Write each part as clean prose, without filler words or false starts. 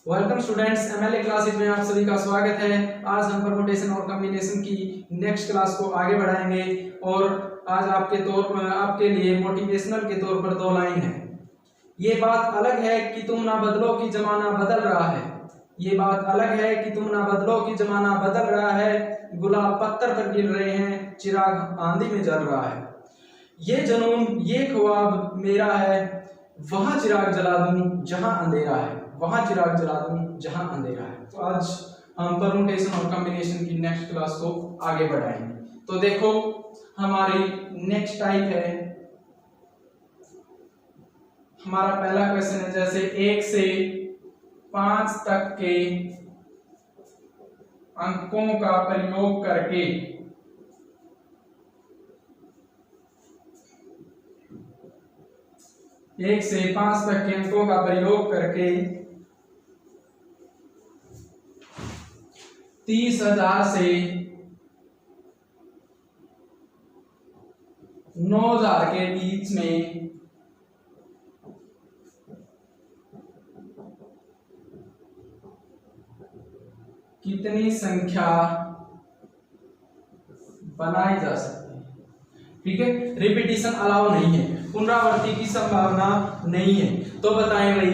Welcome students, MLA classes में आप सभी का स्वागत है। आज हम परमुटेशन और कॉम्बिनेशन की नेक्स्ट क्लास को आगे बढ़ाएंगे और आज आपके लिए मोटिवेशनल के तौर पर 2 लाइन है। ये बात अलग है कि तुम ना बदलो कि जमाना बदल रहा है। ये बात अलग है कि तुम ना बदलो कि जमाना बदल रहा है। गुलाब पत्थर पर गिर रहे हैं, चिराग आंधी में जल रहा है। ये जुनून ये ख्वाब मेरा है, वहां चिराग जला दूं जहां अंधेरा है। वहां चिराग जला दूं जहां अंधेरा है। तो आज हम परमुटेशन और कॉम्बिनेशन की नेक्स्ट क्लास को आगे बढ़ाएंगे। तो देखो, हमारी नेक्स्ट टाइप है, हमारा पहला क्वेश्चन है जैसे 1 से 5 तक के अंकों का प्रयोग करके 1 से 5 तक के अंकों का प्रयोग करके 30,000 से 9,000 के बीच में कितनी संख्या बनाई जा सकती है। ठीक है, रिपीटिशन अलाउ नहीं है, पुनरावृत्ति की संभावना नहीं है। तो बताएं भाई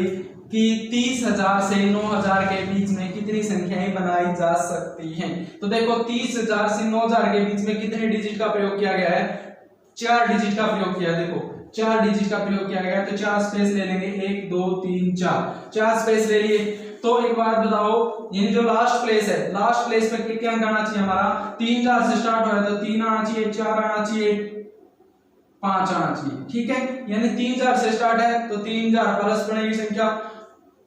कि 30,000 से 9,000 के बीच में कितनी संख्याएं बनाई जा सकती हैं। तो देखो, 30,000 से 9,000 के बीच में कितने डिजिट का प्रयोग किया गया है? 4 डिजिट का प्रयोग किया। देखो, 4 डिजिट का प्रयोग किया गया, तो 4 स्पेस ले लेंगे। 1 2 3 4 स्पेस ले लिए। तो एक बात बताओ, ये जो लास्ट प्लेस है, लास्ट प्लेस पे क्या अंक आना चाहिए हमारा? 3 4 से स्टार्ट हो रहा है, तो 3 आना चाहिए, 4 आना चाहिए, 5 आना चाहिए। ठीक है, यानी 3 4 से स्टार्ट है तो 3 4 प्लस बनेगी संख्या।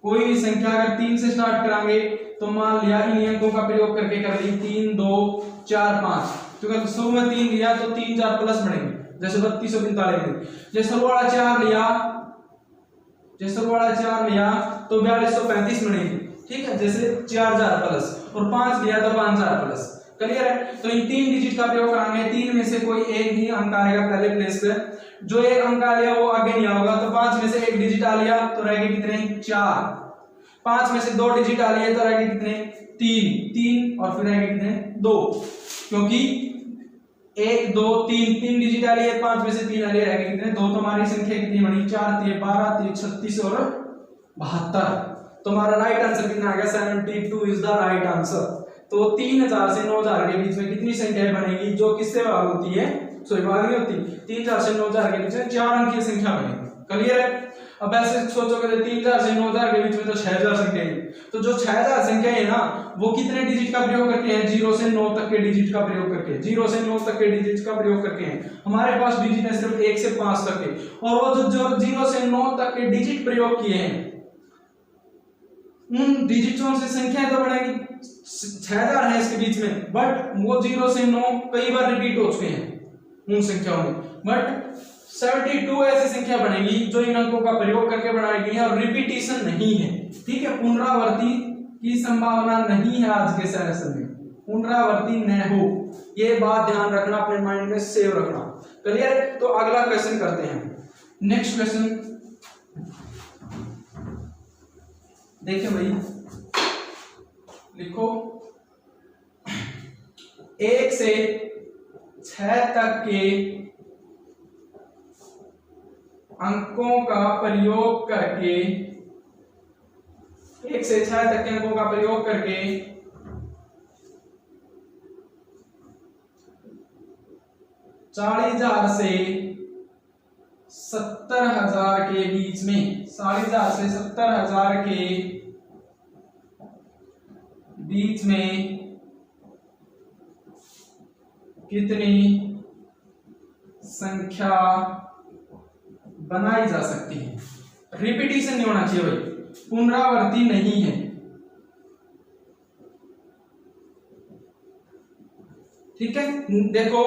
कोई भी संख्या अगर 3 से स्टार्ट कराएंगे तो मान लिया इन अंकों का प्रयोग करके कर ली 3 2 4 5, क्योंकि शुरू में 3 लिया तो 3 4 प्लस बनेंगे, जैसे 3245। जैसे शुरू वाला 4 लिया तो 4235 बनेगी। ठीक है, जैसे 4 4 प्लस, और 5 लिया तो 5 4 प्लस। क्लियर है? तो इन 3 डिजिट का प्रयोग कराएंगे। 3 में से कोई एक ही अंक आएगा पहले प्लेस पे। जो एक अंक आ लिया वो आगे नहीं आएगा, तो 5 में से एक डिजिट आ लिया तो रह गए कितने? 4। 5 में से 2 डिजिट आ लिए तो रह गए कितने? 3 और फिर रह गए कितने? 2, क्योंकि 1 2 3 डिजिट आ लिए, 5 में से 3 आ लिए, रह गए कितने? 2। तो हमारी संख्या कितनी बनी? 4 3 12 3 36 और 72। तो हमारा राइट आंसर कितना आ गया? 72 इज द राइट आंसर। तो 3000 से 9000 के बीच में कितनी संख्याएं बनेगी जो किससे भाग होती है? सॉरी, भाग नहीं होती। 3000 से 9000 के बीच में 4 अंक की संख्या बनेगी। क्लियर है? अब ऐसे सोचोगे 3000 से 9000 के बीच में तो 6000 संख्या है। तो जो 6000 संख्या है ना, वो कितने डिजिट का प्रयोग करके है? 0 से 9 तक के डिजिट का प्रयोग करके। 0 से 9 तक के डिजिट का प्रयोग करके है। हमारे पास डिजिट है सिर्फ 1 से 5 तक के, और वो जो 0 से 9 तक के डिजिट प्रयोग किए हैं, उन डिजिटों से संख्या तो बढ़ेगी। 6000 है इसके बीच में, बट वो 0 से 9 कई बार रिपीट हो चुके हैं उन संख्याओं में। बट 72 ऐसी संख्या बनेगी जो इन अंकों का प्रयोग करके बनाई गई है और रिपीटिशन नहीं है। ठीक है, पुनरावृत्ति की संभावना नहीं है। आज के सेशन में पुनरावृत्ति न हो, ये बात ध्यान रखना, अपने माइंड में सेव रखना। क्लियर? तो अगला क्वेश्चन करते हैं। नेक्स्ट क्वेश्चन देखिए भाई, लिखो 1 से 6 तक के अंकों का प्रयोग करके 1 से 6 तक के अंकों का प्रयोग करके 40,000 से 70,000 के बीच में, 40,000 से 70,000 के बीच में कितनी संख्या बनाई जा सकती है? रिपीटिशन नहीं होना चाहिए भाई, पुनरावृत्ति नहीं है। ठीक है, देखो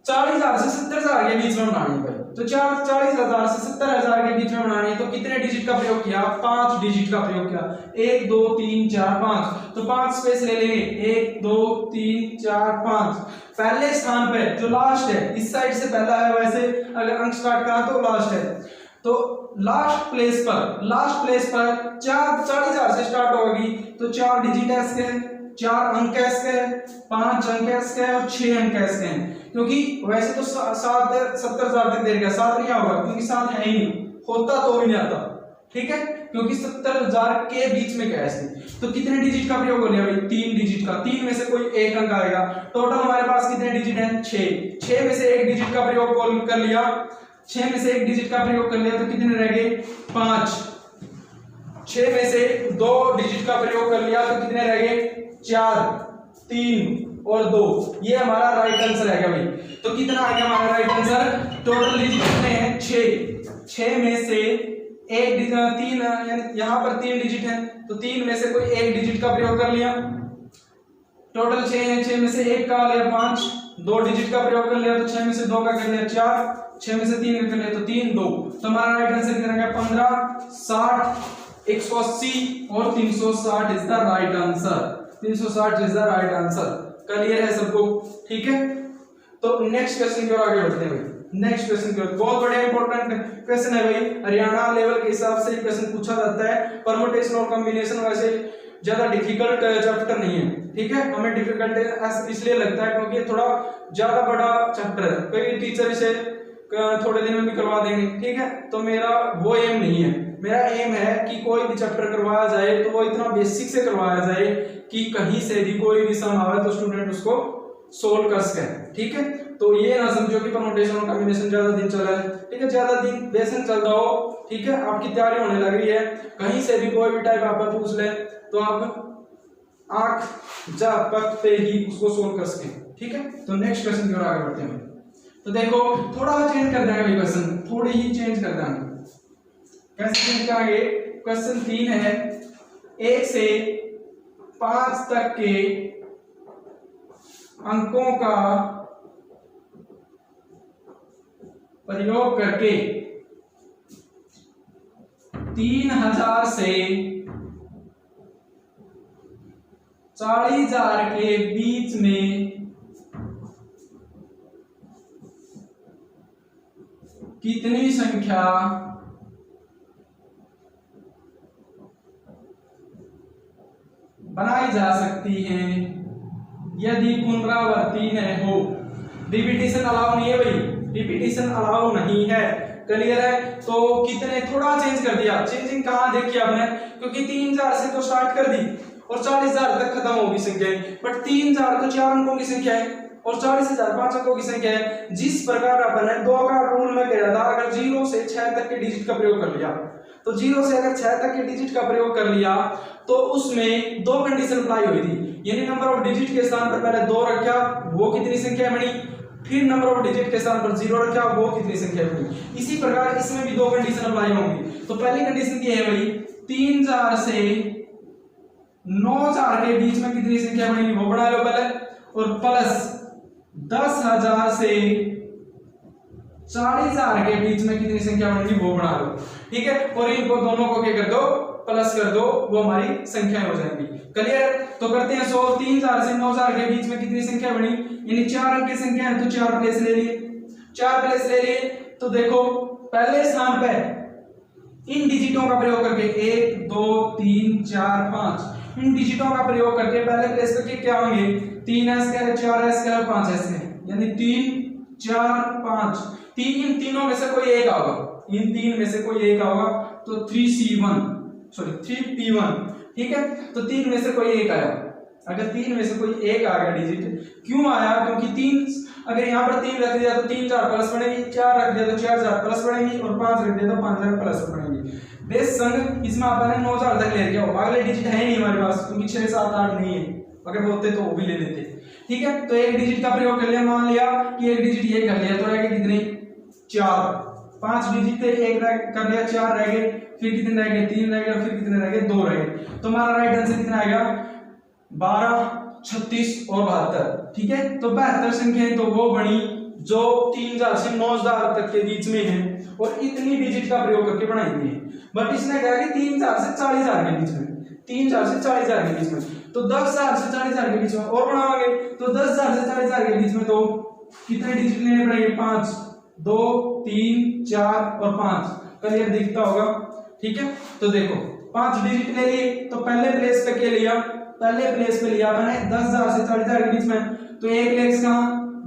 40,000 से 70,000 के बीच में बनानी है भाई, तो 40,000 से 70,000 के बीच में बनानी है। तो कितने डिजिट का प्रयोग किया? 5 डिजिट का प्रयोग किया। 1 2 3 4 5, तो 5 स्पेस ले लेंगे। 1 2 3 4 5। पहले स्थान पे जो लास्ट है, इस साइड से पहला है, वैसे अगर अंक स्टार्ट करा तो लास्ट है। तो लास्ट प्लेस पर 40,000 से स्टार्ट होगी, तो 4 डिजिट ऐसे हैं, 4 अंक ऐसे हैं, 5 अंक ऐसे हैं और 6 अंक ऐसे हैं। क्योंकि वैसे तो 70,000 तक दे रखा है, 7 नहीं होगा क्योंकि 7 है ही नहीं, होता तो भी नहीं आता, ठीक है, क्योंकि 70,000 के बीच में क्या है ऐसे। तो कितने डिजिट का प्रयोग हो लिया भाई? 3 डिजिट का, 3 में से कोई एक अंक आएगा। टोटल हमारे पास कितने डिजिट हैं? 6 में से एक डिजिट का प्रयोग कर लिया, 6 में से एक डिजिट का प्रयोग कर लिया तो कितने रह गए? 5। 6 में से 2 डिजिट का प्रयोग कर लिया तो कितने रह गए? 4, 3 और 2। ये हमारा राइट आंसर है भाई। तो कितना आ गया हमारा राइट आंसर? टोटल डिजिट कितने हैं? 6 में से एक डिजिट 3, यानी यहां पर 3 डिजिट हैं, तो 3 में से कोई एक डिजिट का प्रयोग कर लिया। टोटल 6 है, 6 में से एक का लिया 5, 2 डिजिट का प्रयोग कर लिया तो 6 में से 2 का कर लिया 4, 6 में से 3 का कर लिया तो 3, 2। तो हमारा राइट आंसर कितना है? 15, 60, 180 और 360 is the right answer. 360 is the right answer. Clear है सबको? ठीक है, तो नेक्स्ट क्वेश्चन की ओर आगे बढ़ते हैं। नेक्स्ट क्वेश्चन की ओर, बहुत बड़ा इंपॉर्टेंट क्वेश्चन है भाई, हरियाणा लेवल के हिसाब से क्वेश्चन पूछा जाता है। परम्यूटेशन और कॉम्बिनेशन वैसे ज्यादा डिफिकल्ट चैप्टर नहीं है, ठीक है, हमें डिफिकल्ट इसलिए लगता है क्योंकि थोड़ा ज्यादा बड़ा चैप्टर है, कई टीचर इसे थोड़े दिन में भी करवा देंगे, ठीक है। तो मेरा वो एम नहीं है, मेरा एम है कि कोई भी चैप्टर करवाया जाए तो वो इतना बेसिक से करवाया जाए कि कहीं से भी कोई भी सम आवे तो स्टूडेंट उसको सोल्व कर सके, ठीक है। तो ये ना समझो कि परम्यूटेशन और कॉम्बिनेशन ज्यादा दिन चल रहा है, ठीक है, ज्यादा दिन बेसन चल रहा हो, ठीक है, आपकी तैयारी होने लग रही है, कहीं से भी कोई भी टाइप आप पूछ ले तो आप आंख झपकते ही उसको सोल्व कर सके, ठीक है। तो नेक्स्ट क्वेश्चन की ओर आगे बढ़ते हैं। तो देखो थोड़ा चेंज कर देंगे क्वेश्चन, थोड़ी ही चेंज कर देंगे। कैसे चेंज करेंगे? क्वेश्चन 3 है, 1 से 5 तक के अंकों का प्रयोग करके 3,000 से 40,000 के बीच में कितनी संख्या बनाई जा सकती है यदि पुनरावृत्ति न हो? रिपीटिशन अलाउ नहीं है भाई, रिपीटिशन अलाउ नहीं है, क्लियर है। तो कितने, थोड़ा चेंज कर दिया, चेंजिंग कहां देखी आपने, क्योंकि 3,000 से तो स्टार्ट कर दी और 40,000 तक खत्म होगी संख्या, बट 3,000 तो 4 अंकों की संख्या है और 40,000 5 अंकों की संख्या है। जिस प्रकार अपन ने 2 का रूल में कहा था, अगर 0 से 6 तक के डिजिट का प्रयोग कर लिया, तो 0 से अगर 6 तक के डिजिट का प्रयोग कर लिया तो उसमें 2 कंडीशन अप्लाई हुई थी, यानी नंबर ऑफ डिजिट के स्थान पर पहले 2 रखा, वो कितनी संख्या बनी, फिर नंबर ऑफ डिजिट के स्थान पर 0 रखा, वो कितनी संख्या बनी। इसी प्रकार इसमें भी 2 कंडीशन अप्लाई होंगी। तो पहली कंडीशन ये है भाई, 3,000 से 9,000 के बीच में कितनी संख्या बनेगी वो बना लो पहले, और प्लस 10,000 से 40,000 के बीच में कितनी संख्या बनेगी वो बना लो, ठीक है। और इनको दोनों को क्या कर दो, प्लस कर दो, वो हमारी संख्याएं हो जाएंगी, क्लियर। तो करते हैं 100, 3,000 से 9,000 के बीच में कितनी संख्या बनी, यानी 4 अंक की संख्या है, तो 4 प्लेस ले लिए, 4 प्लेस ले लिए। तो देखो पहले स्थान पे इन डिजिटों का प्रयोग करके 1 2 3 4 5 इन डिजिटों का प्रयोग करके पहले प्लेस करके क्या होंगे, 3s का 4s का 5s का, यानी 3 4 5, इन तीनों में से कोई एक आएगा, इन 3 में से कोई एक आएगा, तो 3p1, ठीक है। तो 3 में से कोई एक आया, अगर 3 में से कोई एक आ गया डिजिट, क्यों आया, क्योंकि 3 अगर यहाँ पर 3 रख दिया तो 3,000 प्लस बनेगी, 4 रख दिया तो 4,000 प्लस बनेगी, और 5 रख दिया तो 5,000 प्लस बनेगी। बेस संग इसमें आपने 9,000 तक ले लिया, अगले डिजिट है नहीं हमारे पास, क्योंकि 6 7 8 नहीं है, अगर होते तो वो भी ले लेते, ठीक है। तो एक डिजिट का प्रयोग कर लिया, मान लिया कि एक डिजिट ये कर लिया, तो रह गए कितने, 4, 5 डिजिट थे, एक कर लिया, 4 रह गए, फिर कितने रह गए, 3 रह गए, फिर कितने रह गए, 2 रह गए। तो हमारा राइट आंसर कितना आएगा, 12, 36 और 72, ठीक है। तो 72 संख्याएं तो वो बनी जो 3,000 से 9,000 तक के बीच में है और इतनी डिजिट का प्रयोग करके बनाई गई है। बट इसने कहा कि 3,000 से 40,000 के बीच में, 3,000 से 40,000 के बीच में, तो 10,000 से 40,000 के बीच में और बनाओगे तो 10,000 से 40,000 के बीच में तो कितने डिजिट लेने पड़ेंगे, 5, 2 3 4 और 5, क्लियर दिखता होगा, ठीक है। तो देखो 5 डिजिट ले लिए, तो पहले प्लेस पे क्या लिया, पहले प्लेस पे लिया मैंने 10,000 से 40,000 के बीच में, तो 1 लेस कहां,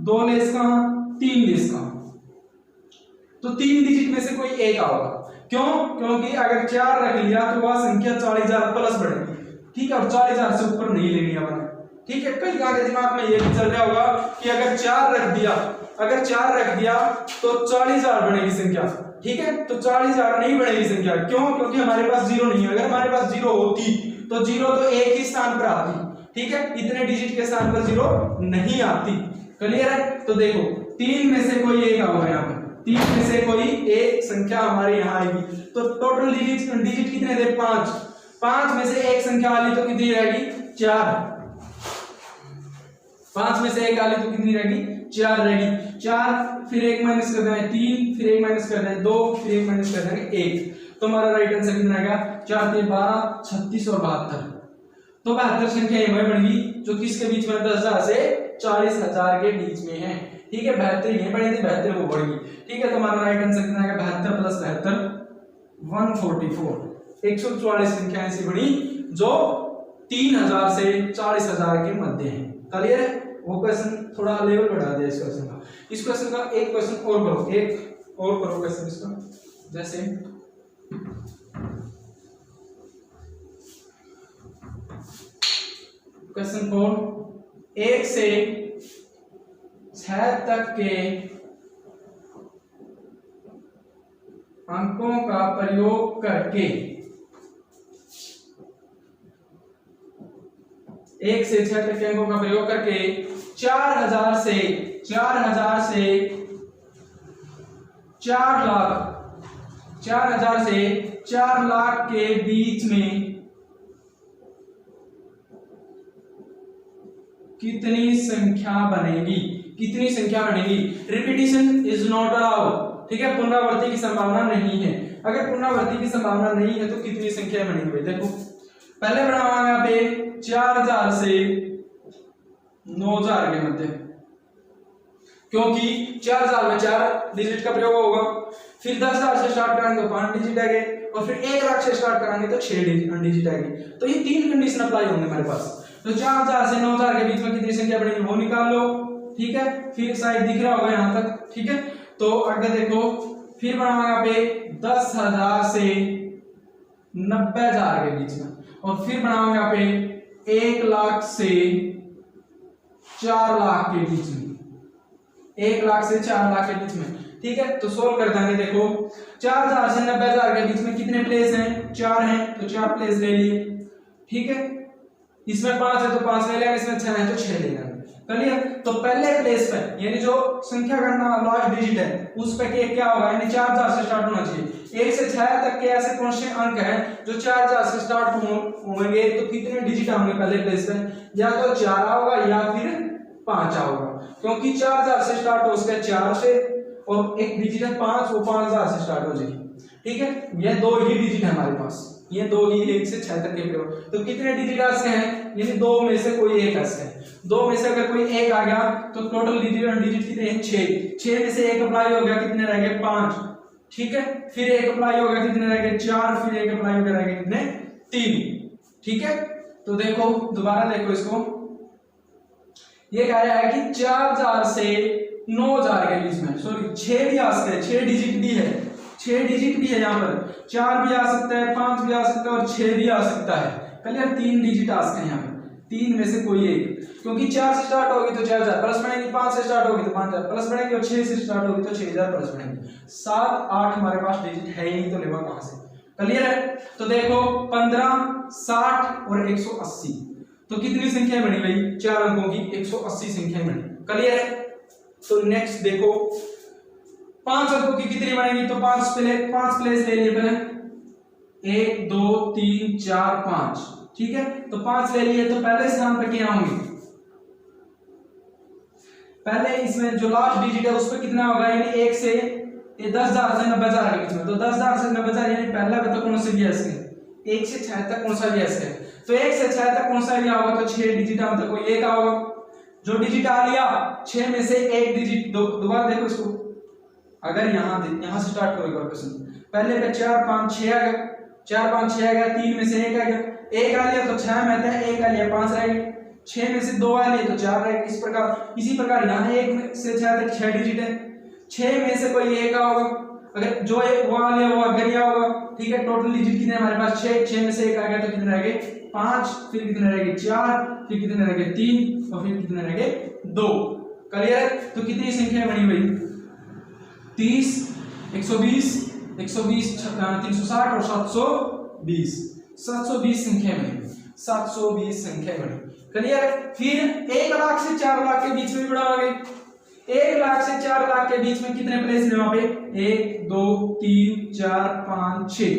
2 लेस कहां, 3 लेस कहां, तो 3 डिजिट में से कोई एक आएगा। क्यों, क्योंकि अगर 4 रख लिया तो वह संख्या 40,000 प्लस बढ़ेगी, ठीक है, और 40,000 से ऊपर नहीं लेनी है, ठीक है। कई के दिमाग में ये भी चल रहा होगा कि अगर 4 रख दिया, अगर 4 रख दिया तो 40,000 बनेगी संख्या, ठीक है, तो 40,000 नहीं बनेगी संख्या। क्यों, क्योंकि हमारे पास 0 नहीं है। अगर हमारे पास 0 होती तो 0 तो एक ही स्थान पर आती, ठीक है, इतने डिजिट के स्थान पर 0 नहीं आती। क्लियर है। तो देखो 3 में से कोई एक होगा, यहाँ पर 3 में से कोई एक संख्या हमारे यहाँ आएगी, तो टोटल डिजिट कितने थे, 5। 5 में से एक संख्या वाली तो कितनी रहेगी, 4। 5 में से एक वाली तो कितनी रहेगी, 4 रहेगी। 4 फिर 1 माइनस कर देना है 3, फिर 1 माइनस कर देना है 2, फिर 1 माइनस कर देना है 1, तो हमारा राइट आंसर कितना आएगा, 4 3 12 36 और 72। तो 72 संख्या ये बनेगी जो किसके बीच में, 10,000 से 40,000 के बीच में है, ठीक है। 72 ये बनी थी, 72 वो बढ़ी, ठीक है। तो हमारा राइट आंसर कितना आएगा, 72 प्लस 72 144। 144 संख्या ऐसी बनी जो 3,000 से 40,000 के मध्य है। क्लियर है। वो क्वेश्चन थोड़ा लेवल बढ़ा दिया इस क्वेश्चन का। इस क्वेश्चन का एक क्वेश्चन और करो, एक और करो क्वेश्चन इसका, जैसे क्वेश्चन 4, 1 से 6 तक के अंकों का प्रयोग करके 1 से 6 तक के अंकों का प्रयोग करके 4,000 से 4 लाख के बीच में कितनी संख्या बनेगी, कितनी संख्या बनेगी। रिपीटिशन इज नॉट अलाउड, ठीक है, पुनरावृत्ति की संभावना नहीं है। अगर पुनरावृत्ति की संभावना नहीं है तो कितनी संख्या बनेगी, देखो पहले बनाऊंगा यहाँ पे 4,000 से 9,000 के मध्य, क्योंकि 4,000 में 4 डिजिट का प्रयोग होगा। फिर 10,000 से स्टार्ट करेंगे तो 5 डिजिट आएंगे, और फिर 1 लाख से स्टार्ट करेंगे तो 6 डिजिट आएंगे। तो ये 3 कंडीशन अप्लाई होंगे हमारे पास। तो 4,000 से 9,000 के बीच में कितनी संख्या बनेगी वो निकाल लो, ठीक है। फिर शायद दिख रहा होगा यहाँ तक, ठीक है। तो अगर देखो फिर बनाऊंगा यहाँ पे 10,000 से 90,000 के बीच में, और फिर बनाऊंगा यहाँ पे 1 लाख से 4 लाख के बीच में, 1 लाख से 4 लाख के बीच में, ठीक है। तो सोल्व कर देंगे। देखो 4,000 से 90,000 के बीच में कितने प्लेस हैं, 4 हैं, तो 4 प्लेस ले लिए, ठीक है। इसमें 5 है तो 5 ले लेंगे, इसमें 6 है तो 6 ले लेंगे। क्लियर। तो पहले प्लेस पे यानी जो संख्या का लास्ट डिजिट है उस पे क्या होगा, यानी 4,000 से स्टार्ट होना चाहिए। 1 से 6 तक के ऐसे कौन से अंक हैं जो 4,000 से स्टार्ट होंगे, तो कितने डिजिट होंगे पहले प्लेस पे, या तो 4 होगा या फिर 5 होगा, क्योंकि 4,000 से स्टार्ट हो उसके 4 से, और एक डिजिट है 5, वो 5,000 से स्टार्ट हो जाएगी, ठीक है। ये 2 ही डिजिट है हमारे पास, ये 2 ही 1 से 6 तक के प्रयोग। तो कितने डिजिट ऐसे हैं, यानी 2 में से कोई एक ऐसे है। 2 में से अगर कोई एक आ गया तो टोटल डिजिट कितने हैं, 6। 6 में से एक अप्लाई हो गया, कितने रह गए, 5, ठीक है। फिर एक अप्लाई हो गया, कितने रह गए, 4, फिर एक अप्लाई हो गया, रह गए कितने, 3, ठीक है। तो देखो दोबारा देखो इसको, ये कह रहा है कि 4,000 से 9,000 के बीच में, सॉरी 6 भी आ सकते हैं, 6 डिजिट भी है, 6 डिजिट भी है यहाँ पर, 4 भी आ सकता है, 5 भी आ सकता है और 6 भी आ सकता है। क्लियर। 3 डिजिट आ सकते हैं यहाँ पर, 3 में से कोई एक, क्योंकि 4 से स्टार्ट होगी तो 4,000 प्लस बनेगी, 5 से स्टार्ट होगी तो 5,000 प्लस बनेगी, और 6 से स्टार्ट होगी तो 6,000 प्लस बनेगी। 7 8 हमारे पास डिजिट है ही नहीं, तो लेवा कहां से। क्लियर है। तो देखो 15 60 और 180, तो कितनी संख्या बनी भाई, 4 अंकों की 180 संख्या बनी। क्लियर है। तो नेक्स्ट देखो 5 अंकों की कितनी बनेगी, तो 5 प्लेस ले लिए पहले, 1 2 3 4 5, ठीक है। तो 5 ले लिए, तो पहले स्थान पर क्या होंगे, पहले इसमें जो लास्ट डिजिट है उस पर कितना होगा, यानी 1 से 10,000 से 90,000 के बीच में। तो 10,000 से 90,000 यानी पहला तो कौन सा भी है, 1 से 6 तक कौन सा भी है, तो 1 से 6 तक कौन सा भी होगा, तो 6 डिजिट में तो कोई एक होगा। जो डिजिट आ लिया 6 में से एक डिजिट, दोबारा देखो इसको, अगर यहाँ से स्टार्ट करो क्वेश्चन, पहले पे 4 5 6 आ गया, 4 5 6 आ गया, 3 में से 1 आ गया, 1 आ लिया तो 6 में आता है, 1 आ लिया 5 रह गए, 6 में से 2 आ लिए तो 4 रह गए। इस प्रकार इसी प्रकार यहाँ 1 में से 6 तक 6 डिजिट है, 6 में से कोई एक आ होगा, अगर जो एक वो आ लिया वो अगर क्या होगा, ठीक है। टोटल डिजिट कितने हमारे पास 6, 6 में से 1 आ गया तो कितने रह गए 5, फिर कितने रह गए 4, फिर कितने रह गए 3 और फिर कितने रह गए 2। क्लियर? तो कितनी संख्या बनी भाई 30, 120, 120, 360 और 720, 720 संख्या बनी, 720 संख्या बनी। क्लियर? फिर 1 लाख से 4 लाख के बीच में भी बढ़ाओगे, 1 लाख से 4 लाख के बीच में कितने प्लेस है वहां पे 1 2 3 4 5 6,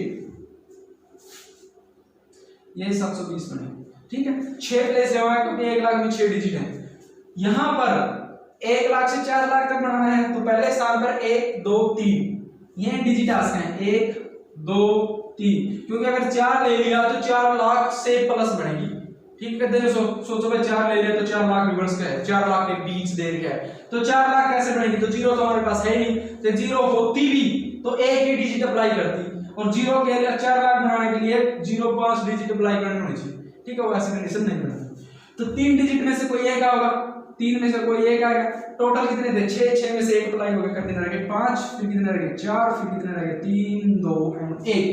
ये 720 बने। ठीक है, 6 प्लेस है क्योंकि 1 लाख में 6 डिजिट है। यहां पर 1 लाख से 4 लाख तक बढ़ाना है तो पहले स्थान पर 1 2 3 ये डिजिट आ सकते हैं, 1 2 3, क्योंकि अगर 4 ले लिया तो 4 लाख से प्लस बढ़ेगी। ठीक है, सोचो भाई 4 ले लिया तो 4 लाख रिवर्स का है, 4 लाख के बीच दे रखा है तो 4 लाख कैसे बढ़ेगी, तो जीरो तो हमारे पास है नहीं, तो जीरो होती भी तो एक ही डिजिट अप्लाई करती, और जीरो के लिए 4 लाख बनाने के लिए 0.5 डिजिट अप्लाई करनी होनी चाहिए। ठीक है, वैसे कंडीशन नहीं बनती। तो 3 डिजिट में से कोई एक होगा, 3 में से कोई एक आएगा, टोटल कितने थे 6, 6 में से 1 अप्लाई हो गया, कितने रह गए 5, फिर कितने रह गए 4, फिर कितने रह गए 3 2 और 1।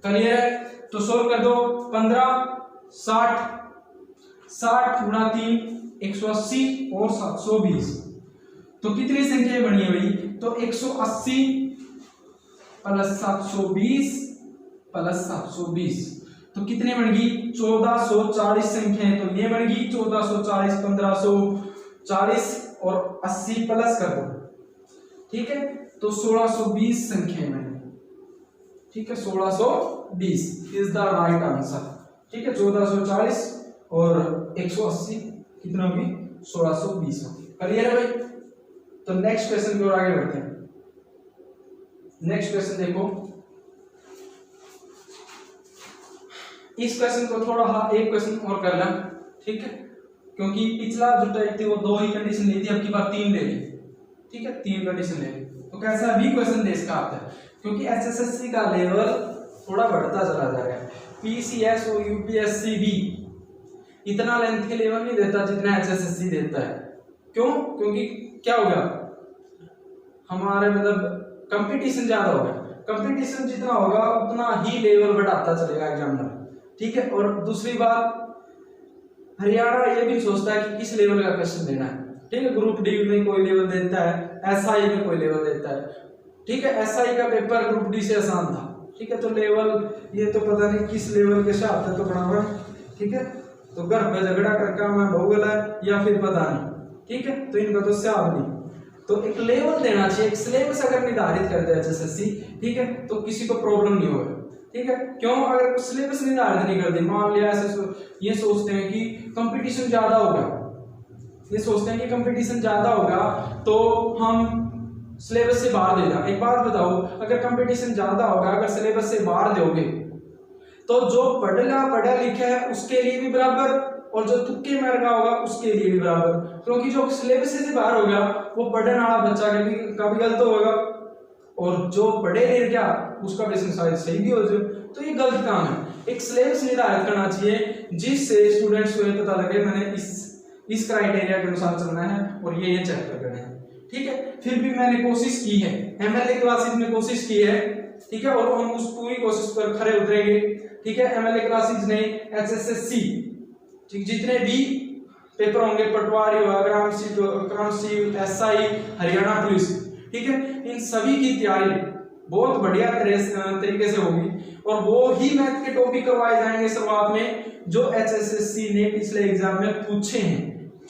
क्लियर है? तो सोल्व कर दो, 15 60 60 गुणा 3 180 और 720, तो कितनी संख्या बनी है भाई, तो 180 प्लस 720 प्लस 720 तो कितने बन गई 1440 संख्याएं, तो ये बन गई 1440, 1540 और 80 प्लस कर दो। ठीक है, तो 1620 संख्याएं बनी। ठीक है, 1620 इज द राइट आंसर। ठीक है, 1440 और 180 कितना होगी 1620 होगी। क्लियर है भाई? तो नेक्स्ट क्वेश्चन की ओर आगे बढ़ते हैं। नेक्स्ट क्वेश्चन देखो, इस क्वेश्चन को थोड़ा एक क्वेश्चन और कर लें। ठीक है, क्योंकि पिछला जो टाइप थी वो 2 ही कंडीशन ली थी, अब की बार 3 ले ली। ठीक है, 3 कंडीशन ले ली, तो कैसा भी क्वेश्चन दे इसका आता है, क्योंकि एसएससी का लेवल थोड़ा बढ़ता चला जाएगा। पीसीएस और यूपीएससी भी इतना लेंथ के लेवल नहीं देता जितना एसएससी देता है। क्यों? क्योंकि क्या हो गया, हमारे मतलब कंपटीशन ज्यादा होगा, कंपटीशन जितना होगा उतना ही लेवल बढ़ाता चलेगा एग्जामिनर। ठीक है, और दूसरी बात हरियाणा ये भी सोचता है कि किस लेवल का क्वेश्चन देना है। ठीक है, ग्रुप डी में कोई लेवल देता है, एसआई में कोई लेवल देता है। ठीक है, एसआई का पेपर ग्रुप डी से आसान था। ठीक है, तो लेवल ये तो पता नहीं किस लेवल के हिसाब से तो बना हुआ। ठीक है, तो घर पे झगड़ा करके मैं भूगोल है या फिर पता नहीं। ठीक है, तो इनका तो हिसाब नहीं, तो एक लेवल देना चाहिए, एक सिलेबस अगर निर्धारित कर दे एसएससी, ठीक है, तो किसी को प्रॉब्लम नहीं होगा। ठीक है, क्यों? अगर सिलेबस निर्धारित नहीं कर दी, मान लिया ऐसे ये सोचते हैं कि कंपटीशन ज्यादा होगा, ये सोचते हैं कि कंपटीशन ज्यादा होगा तो हम सिलेबस से बाहर दे दें। एक बात बताओ, अगर कंपटीशन ज्यादा होगा, अगर सिलेबस से बाहर दोगे तो जो पढ़ा लिखा है उसके लिए भी बराबर, और जो तुक्के मार रहा होगा उसके लिए भी बराबर, क्योंकि जो सिलेबस से बाहर हो गया वो पढ़ने वाला बच्चा का भी गलत होगा, और जो पढ़े नहीं क्या उसका भी शायद सही भी हो जाए, तो ये गलत काम है। एक सिलेबस निर्धारित करना चाहिए जिससे स्टूडेंट्स को ये पता लगे मैंने इस क्राइटेरिया के अनुसार चलना है और ये चैप्टर करना है। ठीक है, फिर भी मैंने कोशिश की है, एमएलए क्लासेस में कोशिश की है। ठीक है, और हम उस पूरी कोशिश पर खरे उतरेंगे। ठीक है, एमएलए क्लासेस नहीं, एसएससी जितने भी पेपर होंगे, पटवारी हुआ, ग्राम सिविल, एसआई, हरियाणा पुलिस, ठीक है, इन सभी की तैयारी बहुत बढ़िया तरीके से होगी, और वो ही मैथ के टॉपिक करवाए जाएंगे शुरुआत में जो एचएसएससी ने पिछले एग्जाम में पूछे हैं,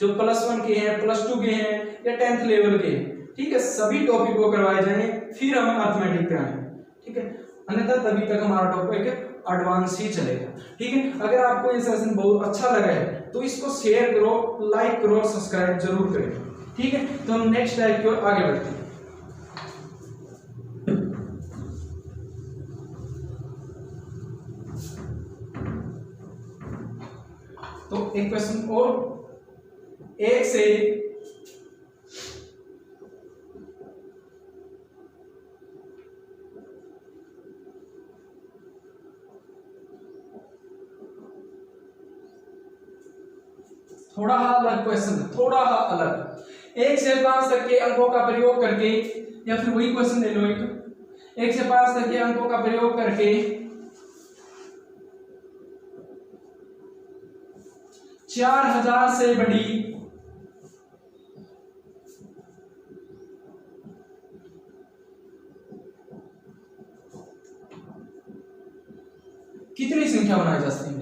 जो +1 के हैं, +2 के हैं या 10th लेवल के। ठीक है, सभी टॉपिक को करवाए जाएंगे, फिर हम अर्थमेटिक पे आएंगे। ठीक है, अन्यथा तभी तक हमारा टॉपिक एडवांस ही चलेगा। ठीक है, अगर आपको ये सेशन बहुत अच्छा लगा है तो इसको शेयर करो, लाइक करो और सब्सक्राइब जरूर करें। ठीक है, तो हम नेक्स्ट टाइप की ओर आगे बढ़ते हैं। तो एक क्वेश्चन और, 1 से थोड़ा अलग क्वेश्चन है, थोड़ा अलग। 1 से 5 तक के अंकों का प्रयोग करके, या फिर वही क्वेश्चन ले लो, 1 से 5 तक के अंकों का प्रयोग करके 4000 से बड़ी कितनी संख्या बनाई जा सकती है।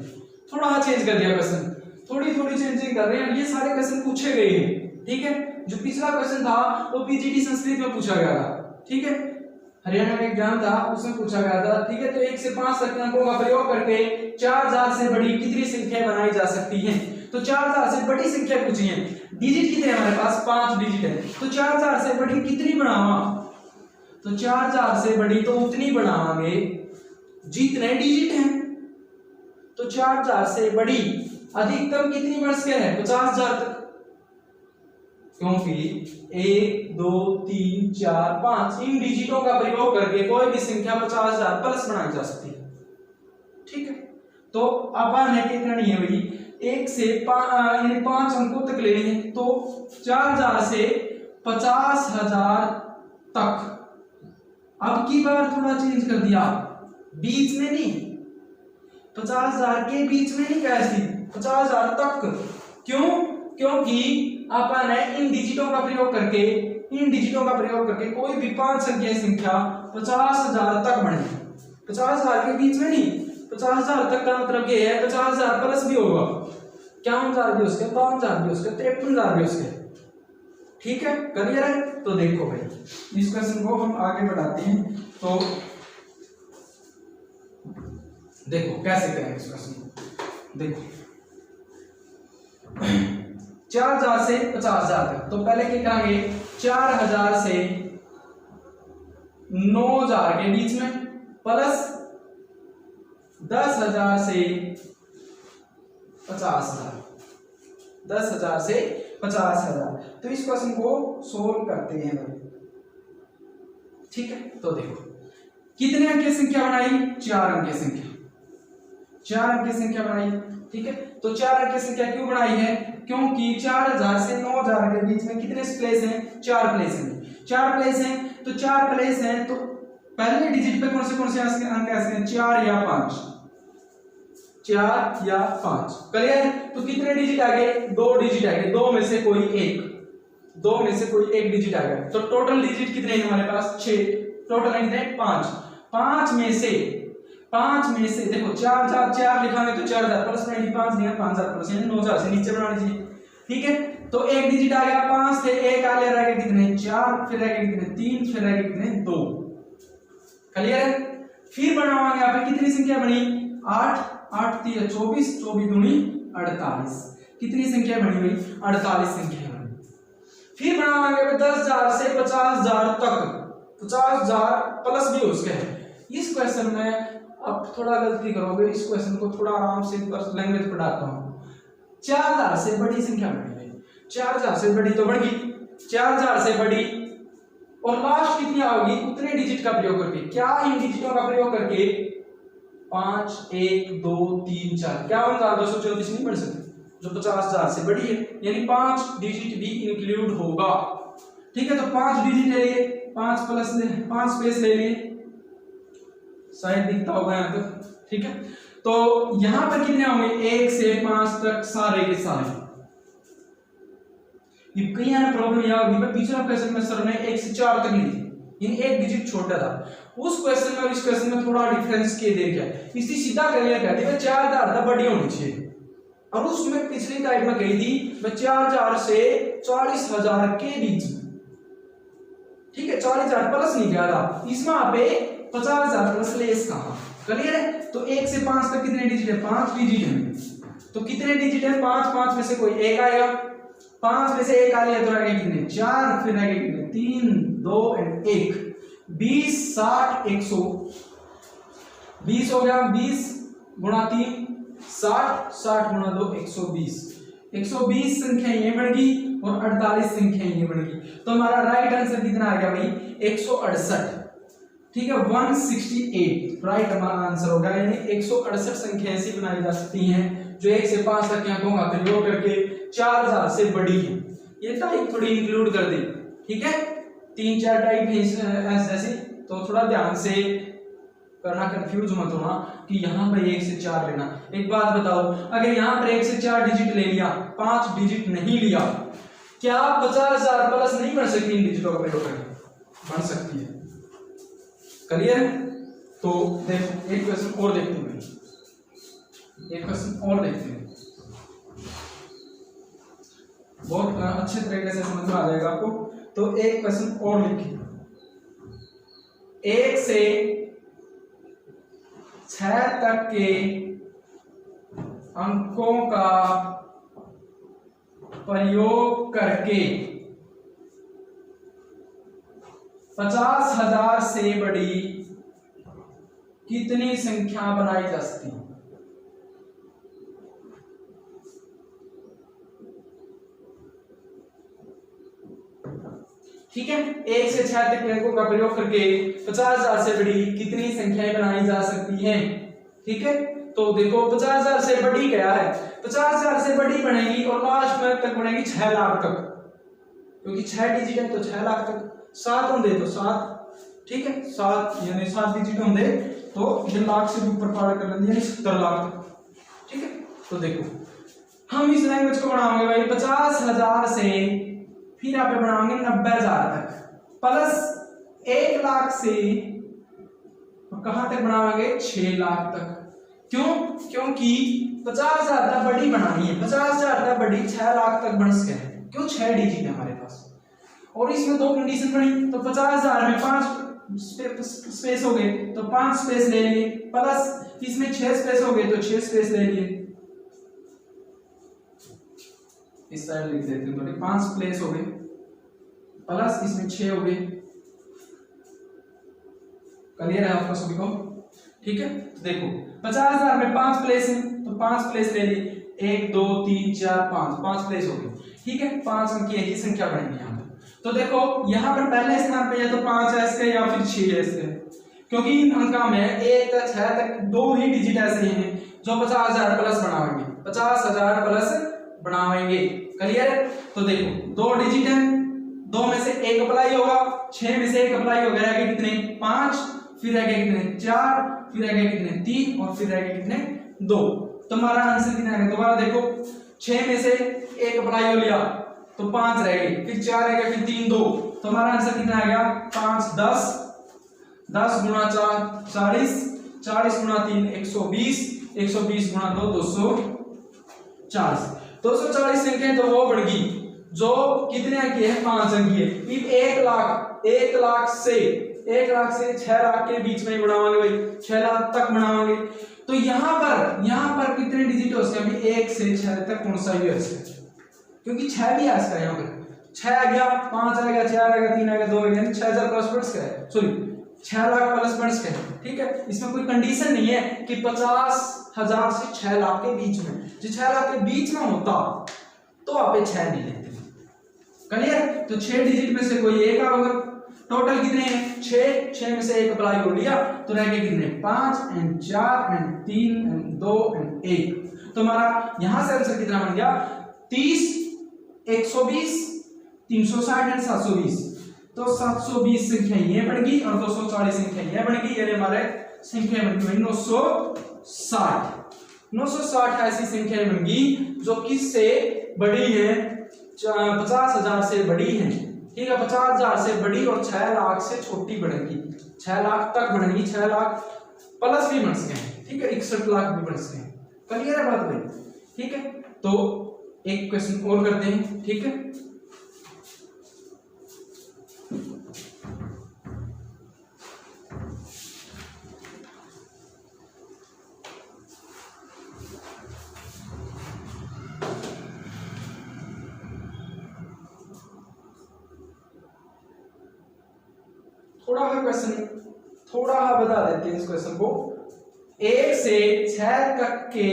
थोड़ा चेंज कर दिया क्वेश्चन, थोड़ी चेंजिंग कर रहे हैं। ये सारे क्वेश्चन पूछे गए हैं, ठीक है। जो पिछला क्वेश्चन था वो पीजीटी संस्कृत में पूछा गया था, ठीक है, हरियाणा का एग्जाम था उसमें पूछा गया था, ठीक है। तो 1 से 5 तक के अंकों का प्रयोग करके 4000 से बड़ी कितनी संख्या बनाई जा सकती है। तो 4000 से बड़ी संख्या पूछी है, डिजिट कितने हमारे पास 5 डिजिट है। तो 4000 से बड़ी कितनी बनावा, तो 4000 से बड़ी तो उतनी बनावांगे जितने डिजिट हैं। तो 4000 से बड़ी अधिकतम कितनी बढ़ सके है 50000 तक, क्योंकि 1 2 3 4 5 इन डिजिटों का प्रयोग करके कोई भी संख्या 50000 प्लस बनाई जा सकती है, ठीक है। तो अपन है क्या करनी है भाई, 1 से 5 अंकों तक लेनी है। तो 4000 से 50000 तक। अब की बार थोड़ा चेंज कर दिया, बीच में नहीं, 50000 के बीच में नहीं कैसी 50000 तक। क्यों, क्योंकि अपन है इन डिजिटों का प्रयोग करके कोई भी 5 अंकीय संख्या 50000 तक बनेगी। 50000 के बीच में नहीं, 50000 तक का मतलब ये है 50000 प्लस भी होगा, 51,000 भी उसके, 52,000 भी उसके, 53,000 भी उसके, ठीक है। क्लियर है। तो देखो भाई इस क्वेश्चन को हम आगे बढ़ाते हैं। तो देखो कैसे करेंगे इस क्वेश्चन को। देखो 4000 से 50000 तक, तो पहले क्या करेंगे, 4000 से 9000 के बीच में प्लस 10,000 से 50,000, 10,000 से 50,000। तो इस क्वेश्चन को सोल्व करते हैं भाई, ठीक है। तो देखो कितने अंक की संख्या बनाई, 4 अंक की संख्या, 4 अंक की संख्या बनाई, ठीक है। तो 4 अंक की संख्या क्यों बनाई है, क्योंकि 4000 से 9000 के बीच में कितने प्लेस हैं, 4 प्लेस हैं, 4 प्लेस हैं। तो 4 प्लेस हैं, तो पहले डिजिट पे कौन से अंक ऐसे हैं, 4 या 5, 4 या 5। क्लियर। तो कितने डिजिट आ गए, 2 डिजिट आ गए, 2 में से कोई एक, 2 में से कोई एक डिजिट आ गया। तो टोटल डिजिट कितने हैं हमारे पास, 6, टोटल कितने 5। 5 में से देखो 4 लिखा है तो 4000 प्लस 5 दिया, 5000 प्लस 9000 से नीचे बना लीजिए, ठीक है। तो एक डिजिट आ गया 5 थे, एक आ गया, रह गए कितने 4, फिर रह गए कितने 3, फिर रह गए कितने 2। क्लियर है। फिर बनावांगे यहाँ पे कितनी संख्या बनी, 8, 8 3 24, 24 दूनी 48। कितनी संख्या बनी भाई, 48 संख्या बनी। फिर बनावांगे 10,000 से 50,000 तक, 50,000 प्लस भी उसके है। इस क्वेश्चन में अब थोड़ा गलती करोगे, इस क्वेश्चन को थोड़ा आराम से लैंग्वेज पढ़ाता हूँ। 4000 से बड़ी संख्या बनी, 4000 से बड़ी तो बढ़ गई, 4000 से बड़ी, और लास्ट कितनी आओगी, उतने डिजिट का प्रयोग करके, क्या इन डिजिटों का प्रयोग करके 5 1 2 3 4 51,234 नहीं बढ़ सकती, जो 50,000 से बड़ी है, यानी 5 डिजिट भी इंक्लूड होगा, ठीक है। तो 5 डिजिट ले लिए, 5 प्लस ले, 5 स्पेस ले लिए, शायद दिखता होगा यहाँ तक, ठीक है। तो यहां पर कितने होंगे, 1 से 5 तक सारे के सारे। ये कहीं ना प्रॉब्लम यह होगी, पिछला क्वेश्चन में सर ने 1 से 4 तक ली थी, यानी एक डिजिट छोटा था। उस क्वेश्चन में और इस क्वेश्चन में थोड़ा डिफरेंस के दे क्या, इसकी सीधा कर लिया कहती है 4000 तक बड़ी होनी चाहिए, और उसमें पिछली टाइप में कही थी 4000 से 40,000 के बीच में, ठीक है। 40,000 प्लस नहीं गया था, इसमें आप 50,000 प्लस लेस कहा। क्लियर है। तो 1 से 5 तक कितने डिजिट है, 5 डिजिट है। तो कितने डिजिट है, 5 में से कोई एक आएगा, 5 में से एक आ लिया तो रह गए कितने 4, फिर रह गए कितने 3 2 और 1, 20 60 100, 20 हो गया, 20 गुणा 3 60, 60 गुणा 2 120, 120 संख्या ये बढ़ गई और 48 संख्या ये बढ़ गई। तो हमारा राइट आंसर कितना आ गया भाई, 168। ठीक है 168 राइट हमारा आंसर होगा। यानी 168 संख्या ऐसी बनाई जा सकती हैं जो 1 से 5 तक के अंकों का प्रयोग करके 4000 से बड़ी है। ये टाइप थोड़ी इंक्लूड कर दी, ठीक है 3-4 टाइप है ऐसी, तो थोड़ा ध्यान से करना, कंफ्यूज मत होना कि यहाँ पर 1 से 4 लेना। एक बात बताओ, अगर यहाँ पर 1 से 4 डिजिट ले लिया, 5 डिजिट नहीं लिया, क्या 50,000 प्लस नहीं बन सकती इन डिजिटों का प्रयोग करके? बन सकती है। क्लियर है? तो देखो एक क्वेश्चन और देखते हैं, एक क्वेश्चन और देखते हैं, बहुत अच्छे तरीके से समझ में आ जाएगा आपको। तो एक क्वेश्चन और लिखिए, 1 से 6 तक के अंकों का प्रयोग करके 50,000 से बड़ी कितनी संख्या बनाई जा सकती है? ठीक है 1 से 6 तक के अंकों का प्रयोग करके 50,000 से बड़ी कितनी संख्याएं बनाई जा सकती हैं? ठीक है तो देखो 50,000 से बड़ी क्या है, 50,000 से बड़ी बनेगी और लास्ट में तक बनेगी 6 लाख तक, क्योंकि 6 डिजिट है तो 6 लाख तक, 7 होंगे तो 7, ठीक है 7 यानी 7 डिजिट होंगे तो ये लाख से भी ऊपर पार कर लेंगे यानी 70 लाख तक। ठीक है तो देखो हम इस लैंग्वेज को बढ़ाएंगे भाई 50,000 से फिर यहाँ पे बढ़ाएंगे 90,000 तक प्लस 1 लाख से कहां तक बढ़ाएंगे 6 लाख तक। क्यों? क्योंकि 50,000 तक बड़ी बनानी है, 50,000 तक बड़ी 6 लाख तक बन सके। क्यों? 6 डिजिट है हमारे पास और इसमें 2 कंडीशन बनी, तो 50,000 में 5 स्पेस हो गए तो 5 स्पेस ले लिए, प्लस इसमें 6 स्पेस हो गए तो 6 स्पेस ले लिए। इस साइड लिख देते हैं तो 5 प्लेस हो गए प्लस इसमें 6 हो गए। क्लियर है आपको सभी को? ठीक है तो देखो 50,000 में 5 प्लेस है तो 5 प्लेस ले लिए, 1 2 3 4 5 प्लेस हो गए। ठीक है 5 अंक की यही संख्या बनेगी यहाँ पे। तो देखो यहाँ पर पहले स्थान पे या तो 5 है इसके या फिर 6 है इसके, क्योंकि इन अंका में 1 तक 6 तक 2 ही डिजिट ऐसे हैं जो 50,000 प्लस बनाएंगे, 50,000 प्लस बनाएंगे। क्लियर है? तो देखो 2 डिजिट है, 2 में से 1 अप्लाई होगा, 6 में से 1 अप्लाई होगा, रह गए कितने 5, फिर रह गए कितने 4, फिर रह गए कितने 3 और फिर रह गए कितने 2। तो हमारा आंसर कितना है? दोबारा देखो 6 में से 1 अप्लाई हो लिया तो 5 रह गए, फिर 4 रह गए, फिर 3 2, तो हमारा आंसर कितना आ गया 5 10, 10 गुणा 4 40, 40 गुणा 3 120, 120 गुणा 2 240। 240 संख्या तो वो बढ़ गई जो कितने अंक की है 5 अंक की है। फिर 1 लाख से 6 लाख के बीच में बढ़ावांगे भाई, 6 लाख तक बढ़ावांगे। तो यहाँ पर कितने डिजिट हो सकते हैं? अभी 1 से 6 तक कौन सा भी हो सकता है, क्योंकि 6 भी आ सकता है। यहाँ पर 6 आ गया, 5 आ गया, 4 आ गया, 3 आ गया, 2 आ गया, 6,000 प्लस बढ़ सकता है, सॉरी 6 लाख प्लस बढ़ सकता है। ठीक है इसमें कोई कंडीशन नहीं है कि 50,000 से 6 लाख के बीच में, जो 6 लाख के बीच में होता तो आप 6 नहीं लेते। क्लियर? तो 6 डिजिट में से कोई एक होगा। टोटल कितने हैं 6 में से 1 अप्लाई हो लिया तो रह गए कितने 5 एंड 4 एंड 3 एंड 2 एंड 1। तो हमारा यहां से आंसर कितना बन गया 30, 120, 360 एंड 720। तो 720 संख्या ये बन गई और 240 संख्या ये बन गई, यानी हमारे संख्या बन गई 960 ऐसी संख्या बन गई जो किससे बड़ी है 50,000 से बड़ी है। ठीक है 50,000 से बड़ी और 6 लाख से छोटी बढ़ेगी, 6 लाख तक बढ़ेगी, 6 लाख प्लस भी बन सकते हैं। ठीक है 61 लाख भी बन सकते हैं। क्लियर है बात भाई? ठीक है तो एक क्वेश्चन और करते हैं। ठीक है थोड़ा बता देते हैं इस क्वेश्चन को। 1 से 6 तक के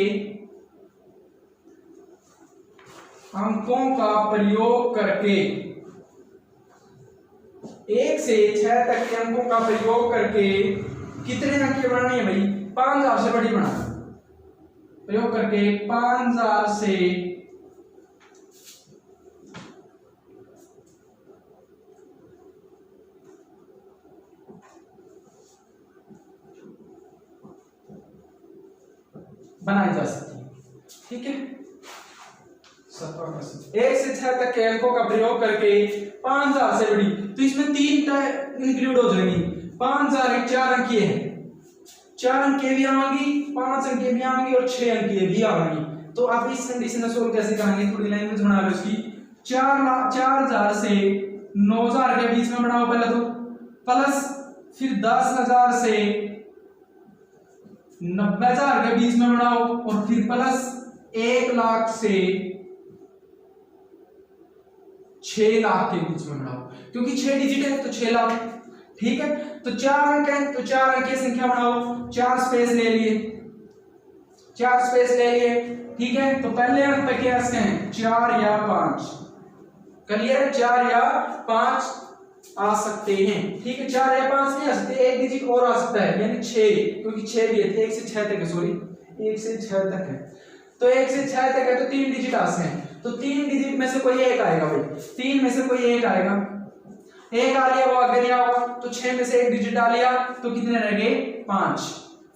अंकों का प्रयोग करके 1 से 6 तक के अंकों का प्रयोग करके कितने अंक बनाने हैं भाई? 5000 से बड़ी बना, प्रयोग करके 5000 से बनाई जा सकती है। ठीक है, 1 से 6 तक के अंकों का प्रयोग करके 5000 से बड़ी, तो इसमें 3 इंक्लूड हो जाएंगी। 5000 4 अंकीय है, 4 अंकीय भी आएंगी, 5 अंकीय भी आएंगी और 6 अंकीय भी आएंगी। तो आप इस कंडीशन में सोल्व कैसे करेंगे? थोड़ी लैंग्वेज बना लो इसकी। 4000 से 9000 के बीच में बनाओ पहले तो, प्लस फिर 10000 से 90000 के बीच में बनाओ और फिर प्लस 1 लाख से 6 लाख के बीच में बनाओ, क्योंकि 6 डिजिट है तो 6 लाख। ठीक है, तो 4 अंक है तो 4 अंक की संख्या बनाओ। 4 स्पेस ले लिए, 4 स्पेस ले लिए। ठीक है, तो पहले अंक पे क्या है? 4 या 5। क्लियर? 4 या 5 आ सकते हैं। ठीक है, 4 या 5 नहीं आ सकते, एक डिजिट और आ सकता है, यानी 6, क्योंकि 6 भी है, 1 से 6 तक है, सॉरी 1 से 6 तक है। तो 1 से 6 तक है तो 3 डिजिट आ सकते हैं, तो 3 डिजिट में से कोई एक आएगा भाई, 3 में से कोई एक आएगा। एक आ लिया, वो आगे नहीं आएगा, तो 6 में से एक डिजिट डाल लिया, तो कितने रह गए? 5।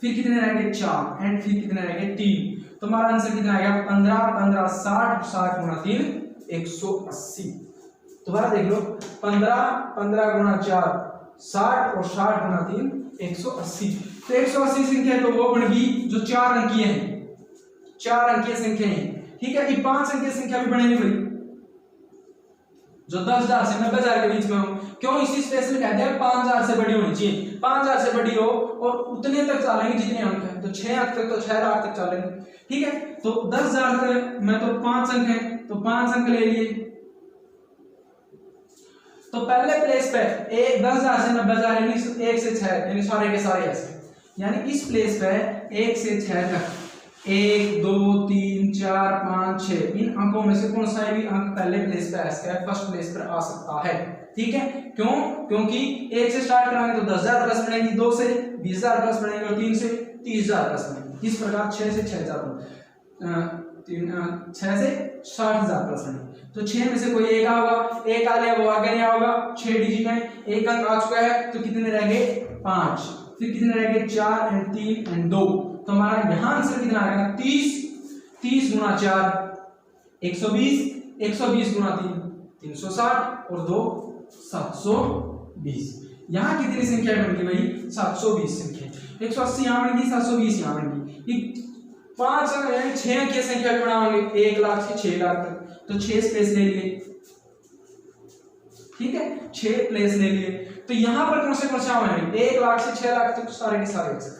फिर कितने रह गए? 4, एंड फिर कितने रह गए? 3। तो हमारा आंसर कितना आएगा? 15 15 60, 60 गुणा 3 180। दोबारा देख लो, 15 15 गुणा 4 60 और 60 गुणा 3 180। तो 180 संख्या तो वो बन गई जो 4 अंकीय है, 4 अंकीय संख्या है। ठीक है, ये 5 अंकीय संख्या भी बनेगी भाई, जो 10000 से 90000 के बीच में हो। क्यों? इसी स्पेशल कहते हैं 5000 से बड़ी होनी चाहिए, 5000 से बड़ी हो और उतने तक चलेंगे जितने अंक है, तो 6 अंक तक तो 6 लाख तक चलेंगे। ठीक है, तो 10000 तक में तो 5 अंक है, तो 5 अंक ले लिए। तो पहले प्लेस पे 10000 से 90000 यानी 1 से 6, यानी सारे के सारे ऐसे, यानी इस प्लेस पे 1 से 6 तक 1 2 3 4 5 6 इन अंकों में से कौन सा भी अंक पहले प्लेस पे ऐसा है, फर्स्ट प्लेस पर आ सकता है। ठीक है, क्यों? क्योंकि 1 से स्टार्ट कराएंगे तो 10000 प्लस बनेगी, 2 से 20000 प्लस बनेगी और 3 से 30000 प्लस बनेगी। इस प्रकार 6 से 6000 6 से 60000 प्लस बनेगी। तो 6 में से कोई एक होगा, एक आ लिया, वो आगे नहीं आएगा, 6 डिजिट है, एक अंक आ चुका है, तो कितने रह गए? 5। फिर कितने रह गए? 4 एंड 3 एंड 2। तो हमारा यहां आंसर कितना आएगा? 30 30 गुणा 4 120, 120 गुणा 3 360 और 2 720। यहाँ कितनी संख्या बन गई भाई? 720 संख्या। 180 यहाँ बन गई, 720 यहाँ बन गई। 5 यानी 6 की संख्या बनाओगे 1 लाख से 6 लाख तक, तो 6 स्पेस ले लिए। ठीक है, 6 प्लेस ले लिए। तो यहां पर कौन से प्रश्न है? 1 लाख से 6 लाख तक सारे के सारे एक सकते।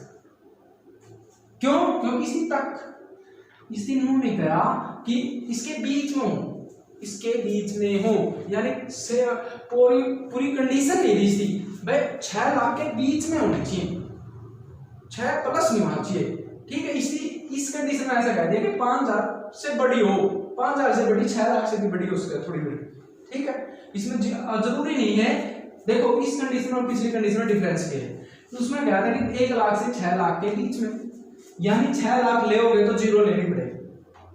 क्यों? क्योंकि इसी तक इसी उन्होंने कहा कि इसके बीच में हो, इसके बीच में हो, यानी से पूरी कंडीशन नहीं दी थी भाई 6 लाख के बीच में होनी चाहिए, 6 प्लस नहीं होना चाहिए। ठीक है, इस कंडीशन में ऐसा कह दिया कि 5000 से बड़ी हो, 5000 से बड़ी, 6 लाख से भी बड़ी हो सकती थोड़ी बड़ी। ठीक है, इसमें जरूरी नहीं है। देखो इस कंडीशन और पिछली कंडीशन में डिफरेंस क्या है? तो उसमें क्या था कि 1 लाख से 6 लाख के बीच में, यानी 6 लाख ले होगे तो 0 लेनी पड़ेगी,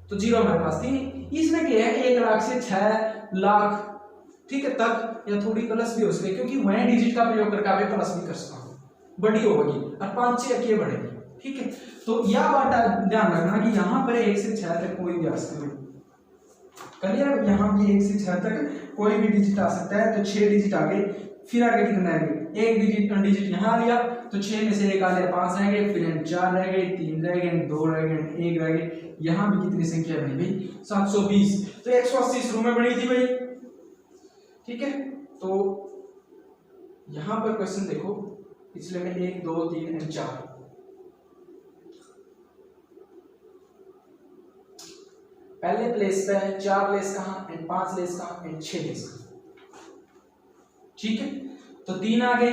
तो 0 हमारे पास थी। इसमें क्या है? 1 लाख से 6 लाख, ठीक है, तक या थोड़ी प्लस भी हो सकती है, क्योंकि वह डिजिट का प्रयोग करके आप प्लस भी कर सकते हो, बड़ी होगी और 5 से अकेले बढ़ेगी। ठीक है, तो यह बात ध्यान रखना कि यहाँ पर 1 से 6 तक कोई भी आ सकता है। क्लियर? यहाँ भी 1 से 6 तक कोई भी डिजिट आ सकता है। तो 6 डिजिट आगे, फिर आगे कितना आएंगे? एक डिजिट यहाँ लिया तो 6 में से 1 आ गया, 5 रह गए, फिर 4 रह गए, 3 रह गए, 2 रह गए, 1 रह गए। यहाँ भी कितनी संख्या बनी भाई? 720। तो 180 शुरू में बनी थी भाई। ठीक है, तो यहाँ पर क्वेश्चन देखो, पिछले में 1 2 3 एंड 4, पहले प्लेस पे है 4 प्लेस कहाँ एंड 5 प्लेस कहाँ एंड 6 प्लेस कहाँ। ठीक है, तो 3 आ गए,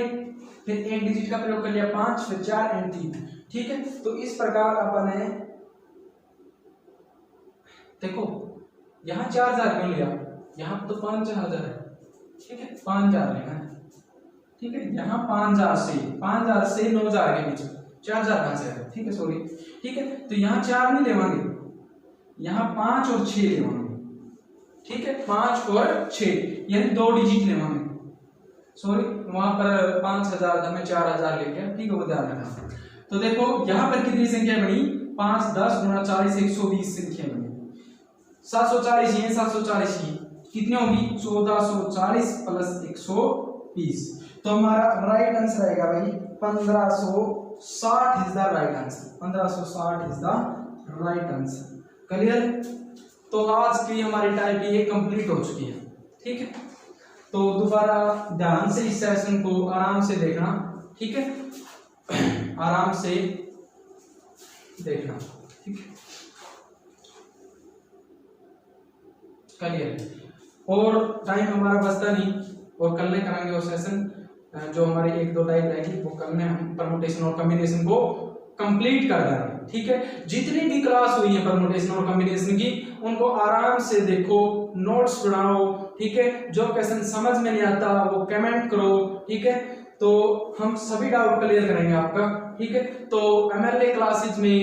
फिर एक डिजिट का प्रयोग कर लिया 5, फिर 4 एंड 3। ठीक है, तो इस प्रकार अपन ने देखो यहाँ 4000 क्यों लिया, यहाँ तो 5000 है। ठीक है, 5000 लेना है, ठीक है। यहाँ 5000 से 9000 के बीच 4000 कहाँ से आएगा, ठीक है सॉरी, ठीक है। तो यहाँ 4 नहीं लेवांगे, यहाँ 5 और 6 लेवांगे, ठीक है, 5 और 6 यानी 2 डिजिट लेवांगे, सॉरी वहां पर 5000 था मैं 4000 ले गया, ठीक है, वो ध्यान रखना। तो देखो यहाँ पर कितनी संख्या बनी, 5 10 गुणा 40 120 संख्या बनी, 740 ये 740 ही कितनी होगी 1440 प्लस 120। तो हमारा राइट आंसर आएगा भाई 1560 is the right answer, 1560 is the right answer. Clear. तो आज की हमारी टाइप ये कंप्लीट हो चुकी है, ठीक है। तो दोबारा ध्यान से इस सेशन को आराम से देखना, ठीक है, आराम से देखना, ठीक है, क्लियर। और टाइम हमारा बचता नहीं, और कल करेंगे वो सेशन जो हमारी 1-2 टाइप रहेगी वो कल में हम परमुटेशन और कॉम्बिनेशन को कंप्लीट कर देंगे, ठीक है। जितनी भी क्लास हुई है परमुटेशन और कॉम्बिनेशन की उनको आराम से देखो, नोट्स बनाओ, ठीक है। जो क्वेश्चन समझ में नहीं आता वो कमेंट करो, ठीक है। तो हम सभी डाउट क्लियर करेंगे आपका, ठीक है। तो एमएलए क्लासेज में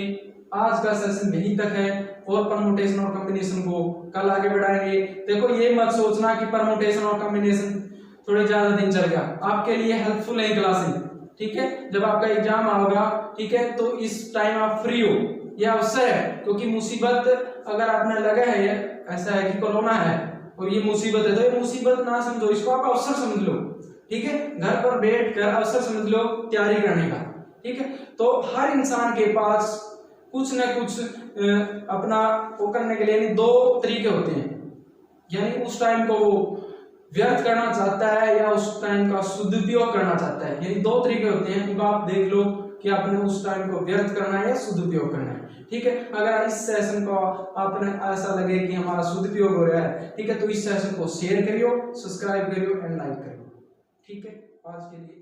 आज का सेशन यहीं तक है, और परमुटेशन और कॉम्बिनेशन को कल आगे बढ़ाएंगे। देखो ये मत सोचना कि परमुटेशन और कॉम्बिनेशन थोड़े ज्यादा दिन चल गया, आपके लिए हेल्पफुल है क्लासेज, ठीक है। जब आपका एग्जाम आओगा, ठीक है, तो इस टाइम आप फ्री हो, यह अवसर है, क्योंकि मुसीबत अगर आपने लगा है, ऐसा है कि कोरोना है और ये मुसीबत है, तो ये मुसीबत ना समझो, इसको आप अवसर समझ लो, ठीक है। घर पर बैठ कर अवसर समझ लो तैयारी करने का, ठीक है। तो हर इंसान के पास कुछ न कुछ अपना वो करने के लिए 2 तरीके होते हैं, यानी उस टाइम को वो व्यर्थ करना चाहता है या उस टाइम का सदुपयोग करना चाहता है, यानी 2 तरीके होते हैं। उनको आप देख लो कि आपने उस टाइम को व्यर्थ करना है या सदुपयोग करना है, ठीक है। अगर इस सेशन को आपने ऐसा लगे कि हमारा सदुपयोग हो रहा है, ठीक है, तो इस सेशन को शेयर करियो, सब्सक्राइब करियो एंड लाइक करियो, ठीक है। आज के लिए